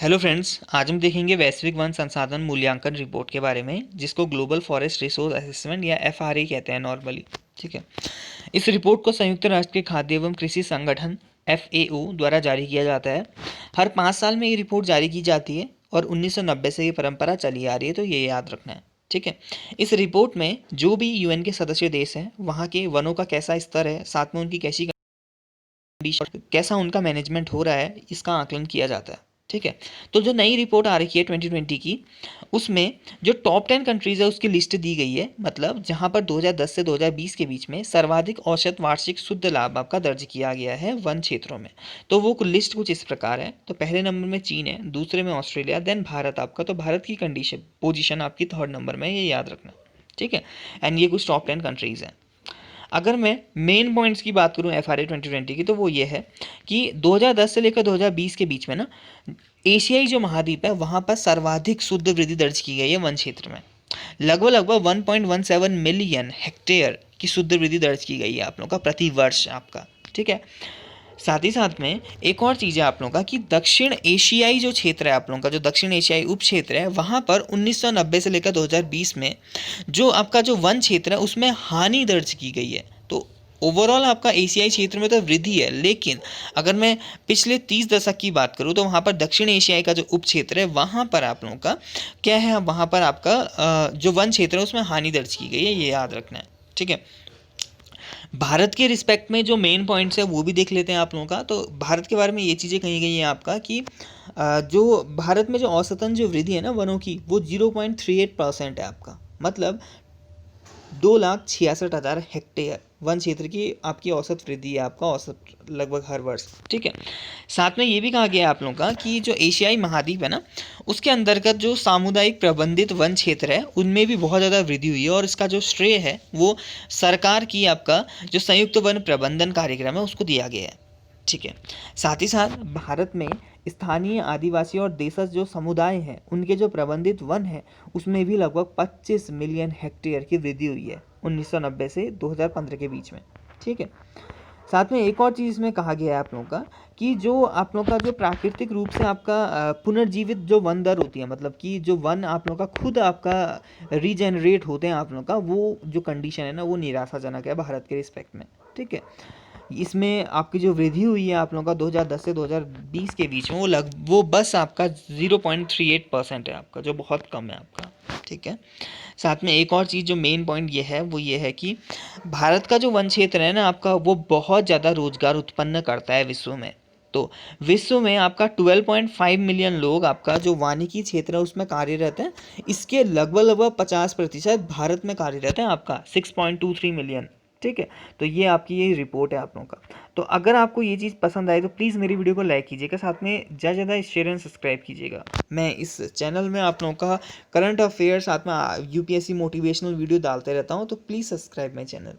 Hello friends, आज हम देखेंगे वैश्विक वन संसाधन मूल्यांकन रिपोर्ट के बारे में, जिसको ग्लोबल फॉरेस्ट रिसोर्स असेसमेंट या एफआरए कहते हैं नॉर्मली। ठीक है। इस रिपोर्ट को संयुक्त राष्ट्र के खाद्य एवं कृषि संगठन FAO द्वारा जारी किया जाता है। हर 5 साल में ये रिपोर्ट जारी की जाती है और 1990 से ये परंपरा चली आ रही है, तो ये याद रखना है। ठीक है। इस रिपोर्ट में जो भी UN के सदस्य देश हैं वहाँ के वनों का कैसा स्तर है, साथ में उनकी कैसी कंडीशन, कैसा उनका मैनेजमेंट हो रहा है, इसका आकलन किया जाता है। ठीक है। तो जो नई रिपोर्ट आ रही है 2020 की, उसमें जो टॉप 10 कंट्रीज है उसकी लिस्ट दी गई है। मतलब जहां पर 2010 से 2020 के बीच में सर्वाधिक औसत वार्षिक शुद्ध लाभ आपका दर्ज किया गया है वन क्षेत्रों में। तो वो लिस्ट कुछ इस प्रकार है। तो पहले नंबर में चीन है, दूसरे में ऑस्ट्रेलिया, देन भारत आपका। तो भारत की कंडीशन पोजीशन आपकी थर्ड नंबर में, ये याद रखना। ठीक है। एंड ये कुछ टॉप 10 कंट्रीज हैं। अगर मैं मेन पॉइंट्स की बात करूं एफ आर ए 2020 की, तो वो ये है कि 2010 से लेकर 2020 के बीच में ना, एशियाई जो महाद्वीप है वहाँ पर सर्वाधिक शुद्ध वृद्धि दर्ज की गई है वन क्षेत्र में। लगभग लगभग 1.17 मिलियन हेक्टेयर की शुद्ध वृद्धि दर्ज की गई है आप लोगों का प्रति वर्ष आपका। ठीक है। साथ ही साथ में एक और चीज़ है आप लोगों का कि दक्षिण एशियाई जो क्षेत्र है आप लोगों का, जो दक्षिण एशियाई उप क्षेत्र है, वहाँ पर 1990 से लेकर 2020 में जो आपका जो वन क्षेत्र है उसमें हानि दर्ज की गई है। तो ओवरऑल आपका एशियाई क्षेत्र में तो वृद्धि है, लेकिन अगर मैं पिछले 30 दशक की बात करूँ तो वहाँ पर दक्षिण एशियाई का जो उप क्षेत्र है वहाँ पर आप लोगों का क्या है, वहाँ पर आपका जो वन क्षेत्र है उसमें हानि दर्ज की गई है, ये याद रखना है। ठीक है। भारत के रिस्पेक्ट में जो मेन पॉइंट्स है वो भी देख लेते हैं आप लोगों का। तो भारत के बारे में ये चीज़ें कही गई हैं आपका कि जो भारत में जो औसतन जो वृद्धि है ना वनों की, वो 0.38% है आपका। मतलब 2,66,000 हेक्टेयर वन क्षेत्र की आपकी औसत वृद्धि है, आपका औसत लगभग हर वर्ष। ठीक है। साथ में ये भी कहा गया है आप लोगों का कि जो एशियाई महाद्वीप है ना, उसके अंतर्गत जो सामुदायिक प्रबंधित वन क्षेत्र है उनमें भी बहुत ज़्यादा वृद्धि हुई है, और इसका जो श्रेय है वो सरकार की आपका जो संयुक्त वन प्रबंधन कार्यक्रम है उसको दिया गया है। ठीक है। साथ ही साथ भारत में स्थानीय आदिवासी और देशज जो समुदाय हैं उनके जो प्रबंधित वन है उसमें भी लगभग 25 मिलियन हेक्टेयर की वृद्धि हुई है 1990 से 2015 के बीच में। ठीक है। साथ में एक और चीज़ इसमें कहा गया है आप लोगों का कि जो आप लोगों का जो प्राकृतिक रूप से आपका पुनर्जीवित जो वन दर होती है, मतलब कि जो वन आप लोगों का खुद आपका रीजनरेट होते हैं आप लोगों का, वो जो कंडीशन है ना वो निराशाजनक है भारत के रिस्पेक्ट में। ठीक है। इसमें आपकी जो वृद्धि हुई है आप लोगों का 2010 से 2020 के बीच में, वो बस आपका 0.38% है आपका, जो बहुत कम है आपका। ठीक है। साथ में एक और चीज़ जो मेन पॉइंट ये है वो ये है कि भारत का जो वन क्षेत्र है ना आपका, वो बहुत ज़्यादा रोजगार उत्पन्न करता है विश्व में। तो विश्व में आपका 12.5 मिलियन लोग आपका जो वानिकी क्षेत्र है उसमें कार्यरत हैं। इसके लगभग लगभग 50% भारत में कार्यरत हैं आपका, 6.23 मिलियन। ठीक है। तो ये आपकी ये रिपोर्ट है आप लोगों का। तो अगर आपको ये चीज़ पसंद आए तो प्लीज़ मेरी वीडियो को लाइक कीजिएगा, साथ में ज़्यादा से ज़्यादा शेयर एंड सब्सक्राइब कीजिएगा। मैं इस चैनल में आप लोगों का करंट अफेयर साथ में UPSC मोटिवेशनल वीडियो डालते रहता हूँ, तो प्लीज़ सब्सक्राइब माई चैनल।